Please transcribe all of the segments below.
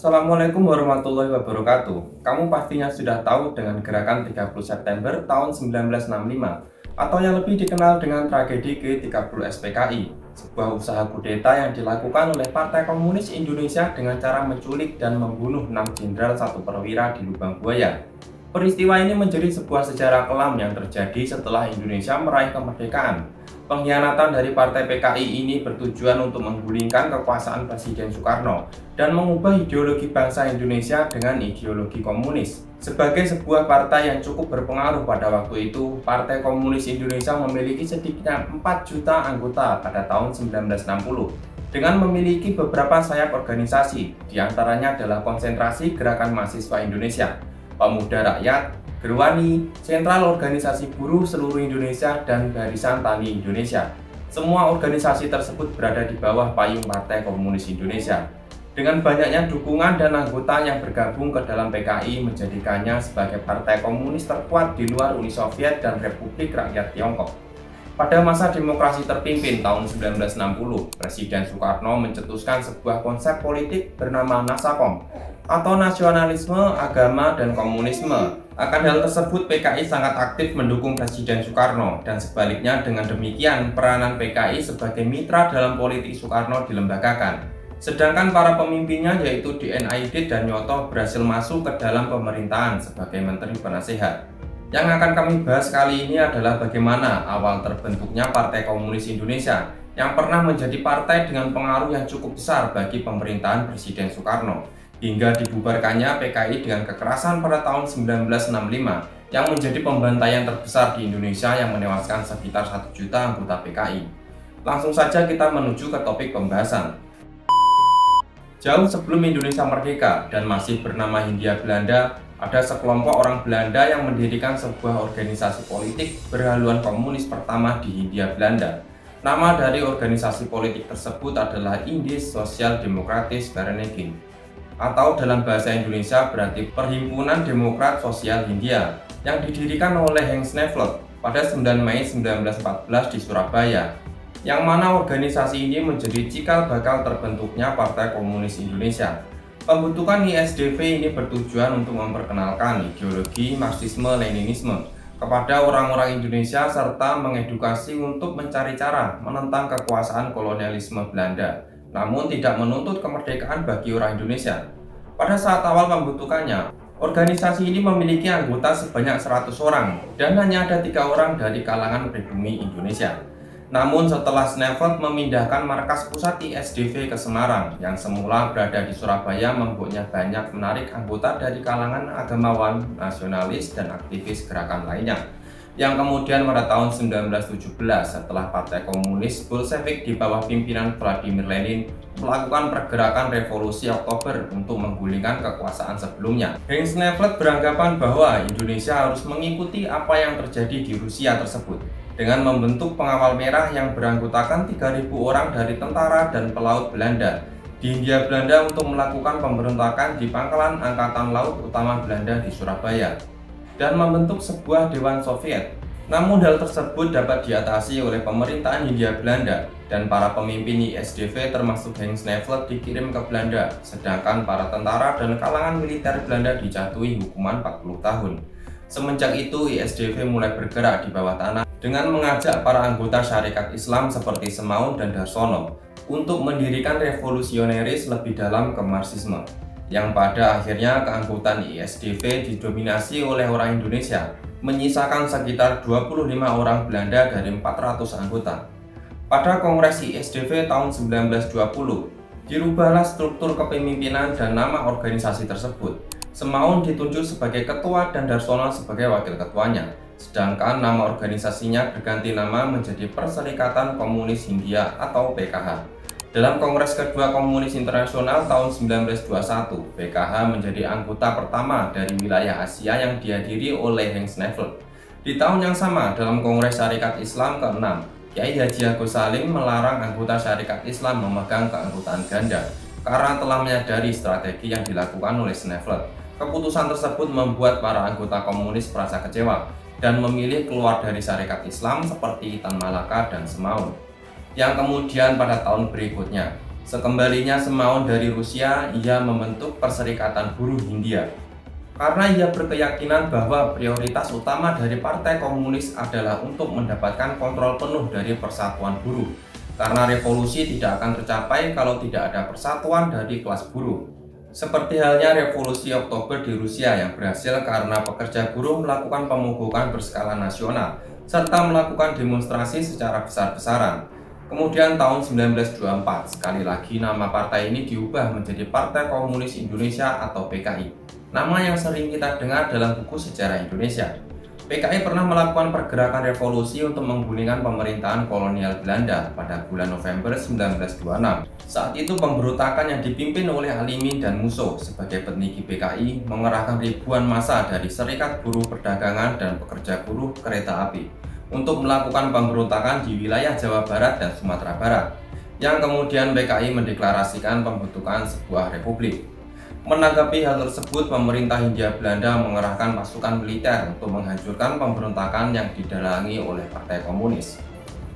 Assalamualaikum warahmatullahi wabarakatuh. Kamu pastinya sudah tahu dengan gerakan 30 September tahun 1965 atau yang lebih dikenal dengan tragedi G30 SPKI, sebuah usaha kudeta yang dilakukan oleh Partai Komunis Indonesia dengan cara menculik dan membunuh 6 jenderal satu perwira di Lubang Buaya. Peristiwa ini menjadi sebuah sejarah kelam yang terjadi setelah Indonesia meraih kemerdekaan. Pengkhianatan dari Partai PKI ini bertujuan untuk menggulingkan kekuasaan Presiden Soekarno dan mengubah ideologi bangsa Indonesia dengan ideologi komunis. Sebagai sebuah partai yang cukup berpengaruh pada waktu itu, Partai Komunis Indonesia memiliki sedikitnya 4 juta anggota pada tahun 1960 dengan memiliki beberapa sayap organisasi, diantaranya adalah Konsentrasi Gerakan Mahasiswa Indonesia, Pemuda Rakyat, Gerwani, Sentral Organisasi Buruh Seluruh Indonesia, dan Barisan Tani Indonesia. Semua organisasi tersebut berada di bawah payung Partai Komunis Indonesia. Dengan banyaknya dukungan dan anggota yang bergabung ke dalam PKI menjadikannya sebagai partai komunis terkuat di luar Uni Soviet dan Republik Rakyat Tiongkok. Pada masa demokrasi terpimpin tahun 1960, Presiden Soekarno mencetuskan sebuah konsep politik bernama Nasakom, atau nasionalisme, agama, dan komunisme. Akan hal tersebut, PKI sangat aktif mendukung Presiden Soekarno, dan sebaliknya dengan demikian peranan PKI sebagai mitra dalam politik Soekarno dilembagakan. Sedangkan para pemimpinnya yaitu D.N. Aidit dan Nyoto berhasil masuk ke dalam pemerintahan sebagai Menteri Penasehat. Yang akan kami bahas kali ini adalah bagaimana awal terbentuknya Partai Komunis Indonesia yang pernah menjadi partai dengan pengaruh yang cukup besar bagi pemerintahan Presiden Soekarno, hingga dibubarkannya PKI dengan kekerasan pada tahun 1965 yang menjadi pembantaian terbesar di Indonesia yang menewaskan sekitar 1 juta anggota PKI. Langsung saja kita menuju ke topik pembahasan. Jauh sebelum Indonesia merdeka dan masih bernama Hindia Belanda, ada sekelompok orang Belanda yang mendirikan sebuah organisasi politik berhaluan komunis pertama di Hindia Belanda. Nama dari organisasi politik tersebut adalah Indisch Sociaal-Democratische Vereniging, atau dalam bahasa Indonesia berarti Perhimpunan Demokrat Sosial Hindia, yang didirikan oleh Henk Sneevelt pada 9 Mei 1914 di Surabaya, yang mana organisasi ini menjadi cikal bakal terbentuknya Partai Komunis Indonesia. Pembentukan ISDV ini bertujuan untuk memperkenalkan ideologi Marxisme-Leninisme kepada orang-orang Indonesia serta mengedukasi untuk mencari cara menentang kekuasaan kolonialisme Belanda, namun tidak menuntut kemerdekaan bagi orang Indonesia. Pada saat awal pembentukannya, organisasi ini memiliki anggota sebanyak 100 orang dan hanya ada 3 orang dari kalangan pribumi Indonesia. Namun setelah Sneevelt memindahkan markas pusat ISDV ke Semarang yang semula berada di Surabaya, membuatnya banyak menarik anggota dari kalangan agamawan, nasionalis, dan aktivis gerakan lainnya, yang kemudian pada tahun 1917 setelah Partai Komunis Bolshevik di bawah pimpinan Vladimir Lenin melakukan pergerakan revolusi Oktober untuk menggulingkan kekuasaan sebelumnya. Henk Sneevelt beranggapan bahwa Indonesia harus mengikuti apa yang terjadi di Rusia tersebut dengan membentuk pengawal merah yang beranggotakan 3.000 orang dari tentara dan pelaut Belanda di Hindia Belanda untuk melakukan pemberontakan di Pangkalan Angkatan Laut Utama Belanda di Surabaya dan membentuk sebuah Dewan Soviet. Namun hal tersebut dapat diatasi oleh pemerintahan Hindia Belanda dan para pemimpin ISDV termasuk Henk Sneevelt dikirim ke Belanda, sedangkan para tentara dan kalangan militer Belanda dijatuhi hukuman 40 tahun. Semenjak itu ISDV mulai bergerak di bawah tanah dengan mengajak para anggota syarikat Islam seperti Semaun dan Darsono untuk mendirikan revolusioneris lebih dalam ke Marxisme, yang pada akhirnya keanggotaan ISDV didominasi oleh orang Indonesia, menyisakan sekitar 25 orang Belanda dari 400 anggota. Pada Kongres ISDV tahun 1920, dirubahlah struktur kepemimpinan dan nama organisasi tersebut. Semaun ditunjuk sebagai ketua dan Darsono sebagai wakil ketuanya, sedangkan nama organisasinya berganti nama menjadi Perserikatan Komunis Hindia atau PKH. Dalam Kongres Kedua Komunis Internasional tahun 1921, PKH menjadi anggota pertama dari wilayah Asia yang dihadiri oleh Henk Sneevelt. Di tahun yang sama, dalam Kongres Syarikat Islam ke-6, Kyai Haji Agus Salim melarang anggota Syarikat Islam memegang keanggotaan ganda karena telah menyadari strategi yang dilakukan oleh Sneevelt. Keputusan tersebut membuat para anggota komunis merasa kecewa dan memilih keluar dari syarikat Islam seperti Tan Malaka dan Semaun, yang kemudian pada tahun berikutnya Sekembalinya Semaun dari Rusia, ia membentuk Perserikatan Buruh Hindia. Karena ia berkeyakinan bahwa prioritas utama dari Partai Komunis adalah untuk mendapatkan kontrol penuh dari persatuan buruh. Karena revolusi tidak akan tercapai kalau tidak ada persatuan dari kelas buruh. Seperti halnya revolusi Oktober di Rusia yang berhasil karena pekerja buruh melakukan pemogokan berskala nasional serta melakukan demonstrasi secara besar-besaran. Kemudian tahun 1924, sekali lagi nama partai ini diubah menjadi Partai Komunis Indonesia atau PKI. Nama yang sering kita dengar dalam buku sejarah Indonesia. PKI pernah melakukan pergerakan revolusi untuk menggulingkan pemerintahan kolonial Belanda pada bulan November 1926. Saat itu pemberontakan yang dipimpin oleh Alimin dan Musso sebagai petinggi PKI mengerahkan ribuan massa dari Serikat Buruh Perdagangan dan Pekerja Buruh Kereta Api untuk melakukan pemberontakan di wilayah Jawa Barat dan Sumatera Barat, yang kemudian PKI mendeklarasikan pembentukan sebuah republik. Menanggapi hal tersebut, pemerintah Hindia Belanda mengerahkan pasukan militer untuk menghancurkan pemberontakan yang didalangi oleh Partai Komunis.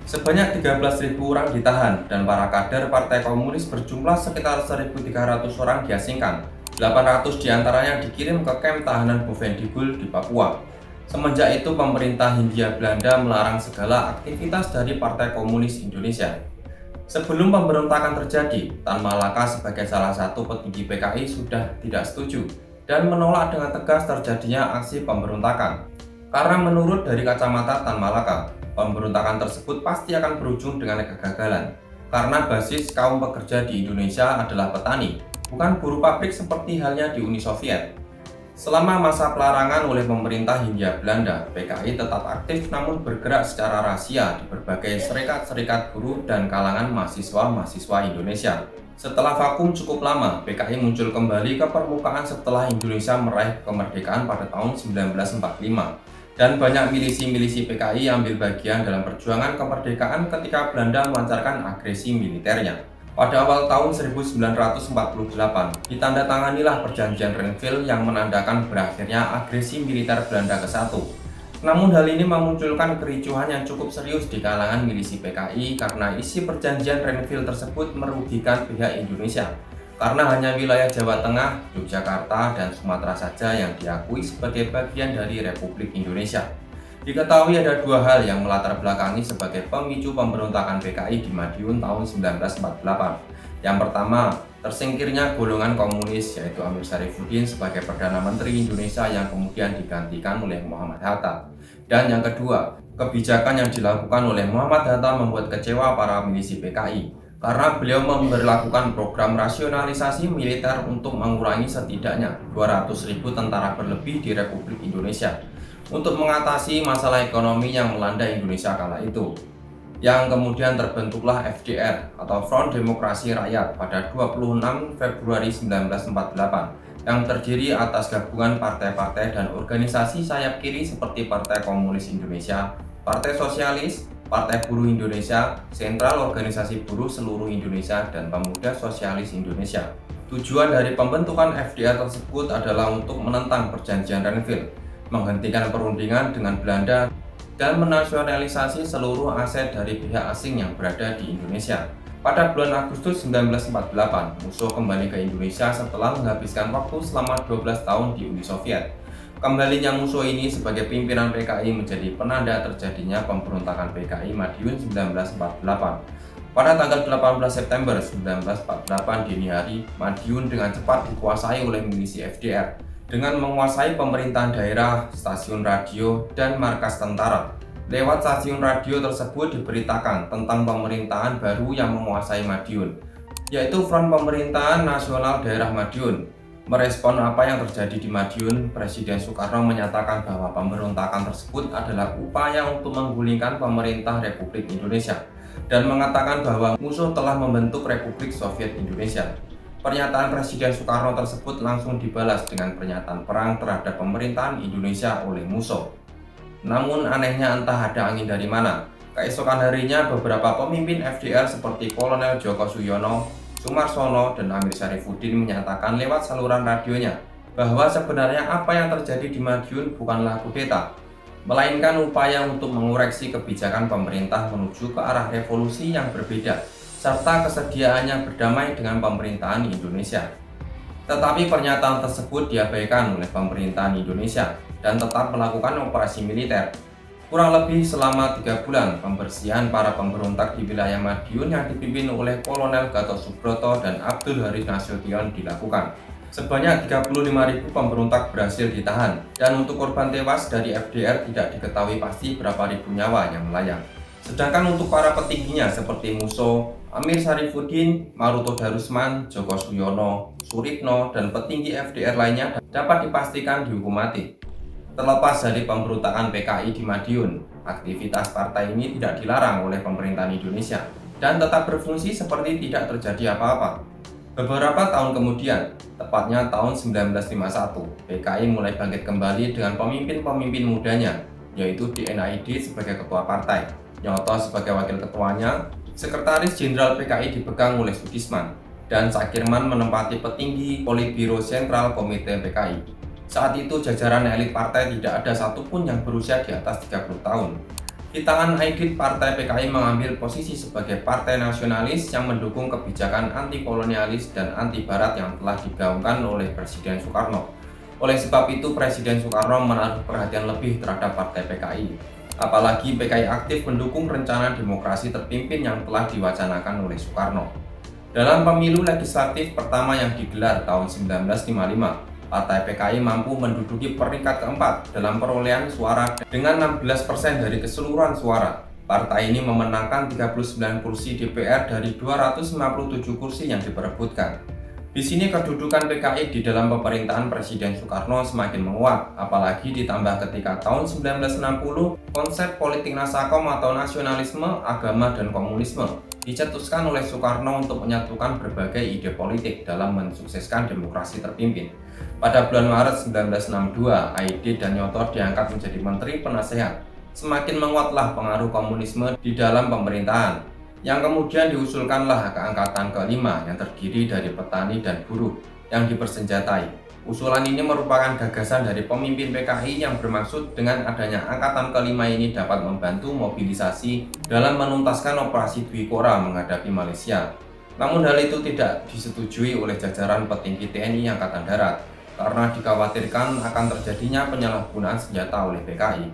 Sebanyak 13.000 orang ditahan dan para kader Partai Komunis berjumlah sekitar 1.300 orang diasingkan. 800 diantaranya dikirim ke kamp tahanan Bovendigul di Papua. Semenjak itu, pemerintah Hindia Belanda melarang segala aktivitas dari Partai Komunis Indonesia. Sebelum pemberontakan terjadi, Tan Malaka sebagai salah satu petinggi PKI sudah tidak setuju dan menolak dengan tegas terjadinya aksi pemberontakan. Karena menurut dari kacamata Tan Malaka, pemberontakan tersebut pasti akan berujung dengan kegagalan. Karena basis kaum pekerja di Indonesia adalah petani, bukan buruh pabrik seperti halnya di Uni Soviet. Selama masa pelarangan oleh pemerintah Hindia Belanda, PKI tetap aktif namun bergerak secara rahasia di berbagai serikat-serikat buruh dan kalangan mahasiswa-mahasiswa Indonesia. Setelah vakum cukup lama, PKI muncul kembali ke permukaan setelah Indonesia meraih kemerdekaan pada tahun 1945. Dan banyak milisi-milisi PKI ambil bagian dalam perjuangan kemerdekaan ketika Belanda melancarkan agresi militernya. Pada awal tahun 1948, ditandatanganilah Perjanjian Renville yang menandakan berakhirnya agresi militer Belanda ke-1. Namun hal ini memunculkan kericuhan yang cukup serius di kalangan milisi PKI karena isi Perjanjian Renville tersebut merugikan pihak Indonesia. Karena hanya wilayah Jawa Tengah, Yogyakarta, dan Sumatera saja yang diakui sebagai bagian dari Republik Indonesia. Diketahui ada dua hal yang melatar belakangi sebagai pemicu pemberontakan PKI di Madiun tahun 1948. Yang pertama, tersingkirnya golongan komunis yaitu Amir Syarifuddin sebagai Perdana Menteri Indonesia yang kemudian digantikan oleh Muhammad Hatta. Dan yang kedua, kebijakan yang dilakukan oleh Muhammad Hatta membuat kecewa para milisi PKI karena beliau memberlakukan program rasionalisasi militer untuk mengurangi setidaknya 200.000 tentara berlebih di Republik Indonesia untuk mengatasi masalah ekonomi yang melanda Indonesia kala itu, yang kemudian terbentuklah FDR atau Front Demokrasi Rakyat pada 26 Februari 1948 yang terdiri atas gabungan partai-partai dan organisasi sayap kiri seperti Partai Komunis Indonesia, Partai Sosialis, Partai Buruh Indonesia, Sentral Organisasi Buruh Seluruh Indonesia, dan Pemuda Sosialis Indonesia. Tujuan dari pembentukan FDR tersebut adalah untuk menentang Perjanjian Renville, menghentikan perundingan dengan Belanda, dan menasionalisasi seluruh aset dari pihak asing yang berada di Indonesia. Pada bulan Agustus 1948, Musso kembali ke Indonesia setelah menghabiskan waktu selama 12 tahun di Uni Soviet. Kembalinya Musso ini sebagai pimpinan PKI menjadi penanda terjadinya pemberontakan PKI Madiun 1948. Pada tanggal 18 September 1948 dini hari, Madiun dengan cepat dikuasai oleh milisi FDR dengan menguasai pemerintahan daerah, stasiun radio, dan markas tentara. Lewat stasiun radio tersebut diberitakan tentang pemerintahan baru yang menguasai Madiun, yaitu Front Pemerintahan Nasional Daerah Madiun. Merespon apa yang terjadi di Madiun, Presiden Soekarno menyatakan bahwa pemberontakan tersebut adalah upaya untuk menggulingkan pemerintah Republik Indonesia dan mengatakan bahwa musuh telah membentuk Republik Soviet Indonesia. Pernyataan Presiden Soekarno tersebut langsung dibalas dengan pernyataan perang terhadap pemerintahan Indonesia oleh Musso. Namun anehnya entah ada angin dari mana, keesokan harinya beberapa pemimpin FDR seperti Kolonel Djoko Suyono, Sumarsono, dan Amir Syarifuddin menyatakan lewat saluran radionya bahwa sebenarnya apa yang terjadi di Madiun bukanlah kudeta, melainkan upaya untuk mengoreksi kebijakan pemerintah menuju ke arah revolusi yang berbeda, serta kesediaannya berdamai dengan pemerintahan Indonesia. Tetapi pernyataan tersebut diabaikan oleh pemerintahan Indonesia dan tetap melakukan operasi militer. Kurang lebih selama 3 bulan, pembersihan para pemberontak di wilayah Madiun yang dipimpin oleh Kolonel Gatot Subroto dan Abdul Haris Nasution dilakukan. Sebanyak 35.000 pemberontak berhasil ditahan, dan untuk korban tewas dari FDR tidak diketahui pasti berapa ribu nyawa yang melayang. Sedangkan untuk para petingginya seperti Musso, Amir Syarifuddin, Maruto Darusman, Joko Suyono, Suripno, dan petinggi FDR lainnya dapat dipastikan dihukum mati. Terlepas dari pemberontakan PKI di Madiun, aktivitas partai ini tidak dilarang oleh pemerintahan Indonesia dan tetap berfungsi seperti tidak terjadi apa-apa. Beberapa tahun kemudian, tepatnya tahun 1951, PKI mulai bangkit kembali dengan pemimpin-pemimpin mudanya, yaitu DNAID sebagai ketua partai, Nyoto sebagai wakil ketuanya, Sekretaris Jenderal PKI dipegang oleh Sudisman, dan Sakirman menempati petinggi Politbiro Sentral Komite PKI. Saat itu jajaran elit partai tidak ada satupun yang berusia di atas 30 tahun. Di tangan Aidit, partai PKI mengambil posisi sebagai partai nasionalis yang mendukung kebijakan anti-kolonialis dan anti-barat yang telah digaungkan oleh Presiden Soekarno. Oleh sebab itu, Presiden Soekarno menaruh perhatian lebih terhadap partai PKI. Apalagi PKI aktif mendukung rencana demokrasi terpimpin yang telah diwacanakan oleh Soekarno. Dalam pemilu legislatif pertama yang digelar tahun 1955, Partai PKI mampu menduduki peringkat keempat dalam perolehan suara dengan 16% dari keseluruhan suara. Partai ini memenangkan 39 kursi DPR dari 257 kursi yang diperebutkan. Di sini kedudukan PKI di dalam pemerintahan Presiden Soekarno semakin menguat, apalagi ditambah ketika tahun 1960 konsep politik Nasakom atau nasionalisme, agama, dan komunisme dicetuskan oleh Soekarno untuk menyatukan berbagai ide politik dalam mensukseskan demokrasi terpimpin. Pada bulan Maret 1962, Aidit dan Nyoto diangkat menjadi Menteri Penasehat. Semakin menguatlah pengaruh komunisme di dalam pemerintahan, yang kemudian diusulkanlah keangkatan kelima yang terdiri dari petani dan buruh yang dipersenjatai. Usulan ini merupakan gagasan dari pemimpin PKI yang bermaksud dengan adanya angkatan kelima ini dapat membantu mobilisasi dalam menuntaskan operasi Dwi Kora menghadapi Malaysia. Namun hal itu tidak disetujui oleh jajaran petinggi TNI Angkatan Darat karena dikhawatirkan akan terjadinya penyalahgunaan senjata oleh PKI.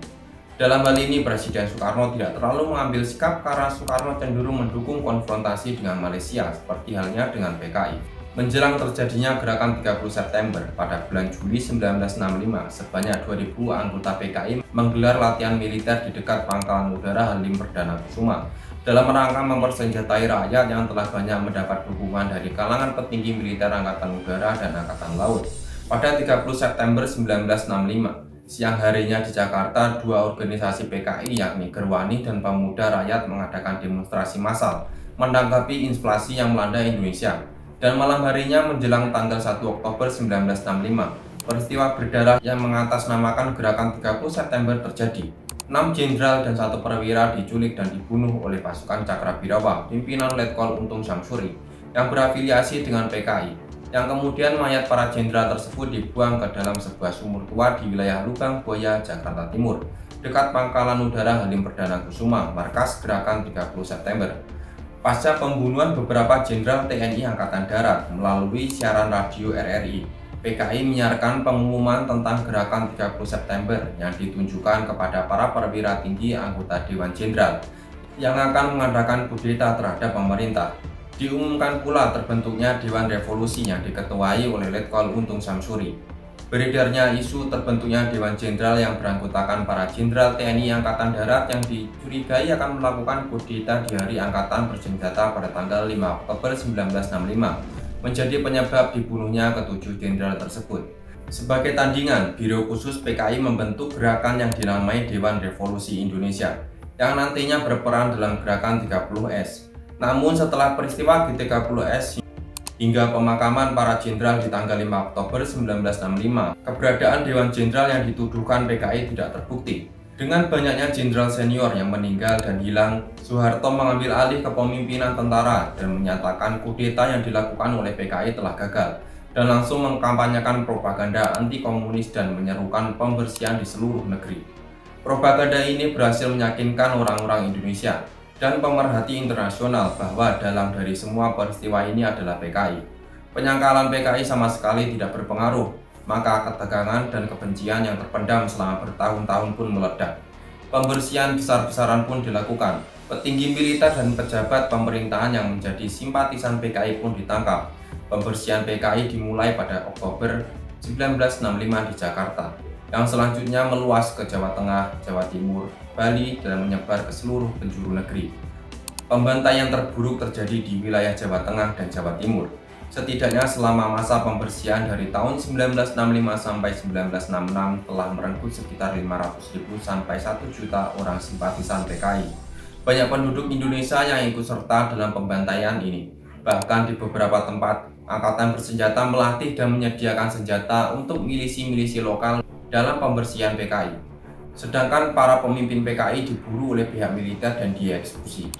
Dalam hal ini Presiden Soekarno tidak terlalu mengambil sikap karena Soekarno cenderung mendukung konfrontasi dengan Malaysia seperti halnya dengan PKI. Menjelang terjadinya gerakan 30 September pada bulan Juli 1965, sebanyak 2.000 anggota PKI menggelar latihan militer di dekat Pangkalan Udara Halim Perdana Kusuma dalam rangka mempersenjatai rakyat yang telah banyak mendapat dukungan dari kalangan petinggi militer Angkatan Udara dan Angkatan Laut. Pada 30 September 1965, siang harinya di Jakarta, dua organisasi PKI yakni Gerwani dan Pemuda Rakyat mengadakan demonstrasi massal menanggapi inflasi yang melanda Indonesia. Dan malam harinya menjelang tanggal 1 Oktober 1965, peristiwa berdarah yang mengatasnamakan gerakan 30 September terjadi. 6 jenderal dan 1 perwira diculik dan dibunuh oleh pasukan Cakrabirawa, pimpinan Letkol Untung Syamsuri, yang berafiliasi dengan PKI, yang kemudian mayat para jenderal tersebut dibuang ke dalam sebuah sumur tua di wilayah Lubang Buaya, Jakarta Timur, dekat Pangkalan Udara Halim Perdana Kusuma, markas gerakan 30 September. Pasca pembunuhan beberapa jenderal TNI Angkatan Darat melalui siaran radio RRI, PKI menyiarkan pengumuman tentang gerakan 30 September yang ditunjukkan kepada para perwira tinggi anggota Dewan Jenderal yang akan mengadakan kudeta terhadap pemerintah. Diumumkan pula terbentuknya Dewan Revolusi yang diketuai oleh Letkol Untung Syamsuri. Beredarnya isu terbentuknya Dewan Jenderal yang beranggotakan para jenderal TNI Angkatan Darat yang dicurigai akan melakukan kudeta di hari Angkatan Bersenjata pada tanggal 5 Oktober 1965 menjadi penyebab dibunuhnya ketujuh jenderal tersebut. Sebagai tandingan, Biro Khusus PKI membentuk gerakan yang dinamai Dewan Revolusi Indonesia yang nantinya berperan dalam gerakan 30S. Namun setelah peristiwa G30S hingga pemakaman para jenderal di tanggal 5 Oktober 1965, keberadaan Dewan Jenderal yang dituduhkan PKI tidak terbukti. Dengan banyaknya jenderal senior yang meninggal dan hilang, Soeharto mengambil alih kepemimpinan tentara dan menyatakan kudeta yang dilakukan oleh PKI telah gagal, dan langsung mengkampanyekan propaganda anti-komunis dan menyerukan pembersihan di seluruh negeri. Propaganda ini berhasil meyakinkan orang-orang Indonesia. dan pemerhati internasional bahwa dalam dari semua peristiwa ini adalah PKI. Penyangkalan PKI sama sekali tidak berpengaruh, maka ketegangan dan kebencian yang terpendam selama bertahun-tahun pun meledak. Pembersihan besar-besaran pun dilakukan. Petinggi militer dan pejabat pemerintahan yang menjadi simpatisan PKI pun ditangkap. Pembersihan PKI dimulai pada Oktober 1965 di Jakarta, yang selanjutnya meluas ke Jawa Tengah, Jawa Timur, Bali, dan menyebar ke seluruh penjuru negeri. Pembantaian terburuk terjadi di wilayah Jawa Tengah dan Jawa Timur. Setidaknya selama masa pembersihan dari tahun 1965 sampai 1966 telah merenggut sekitar 500.000 sampai 1 juta orang simpatisan PKI. Banyak penduduk Indonesia yang ikut serta dalam pembantaian ini. Bahkan di beberapa tempat, angkatan bersenjata melatih dan menyediakan senjata untuk milisi-milisi lokal dalam pembersihan PKI. Sedangkan para pemimpin PKI diburu oleh pihak militer dan dieksekusi.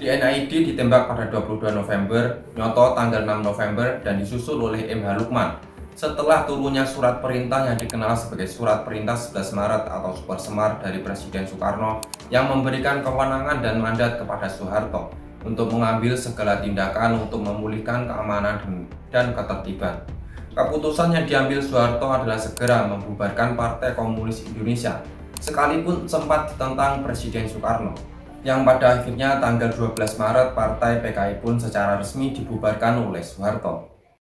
DNAID ditembak pada 22 November, Nyoto tanggal 6 November, dan disusul oleh MH Lukman. Setelah turunnya surat perintah yang dikenal sebagai Surat Perintah 11 Maret atau Super Semar dari Presiden Soekarno yang memberikan kewenangan dan mandat kepada Soeharto untuk mengambil segala tindakan untuk memulihkan keamanan dan ketertiban. Keputusan yang diambil Soeharto adalah segera membubarkan Partai Komunis Indonesia, sekalipun sempat ditentang Presiden Soekarno, yang pada akhirnya tanggal 12 Maret Partai PKI pun secara resmi dibubarkan oleh Soeharto.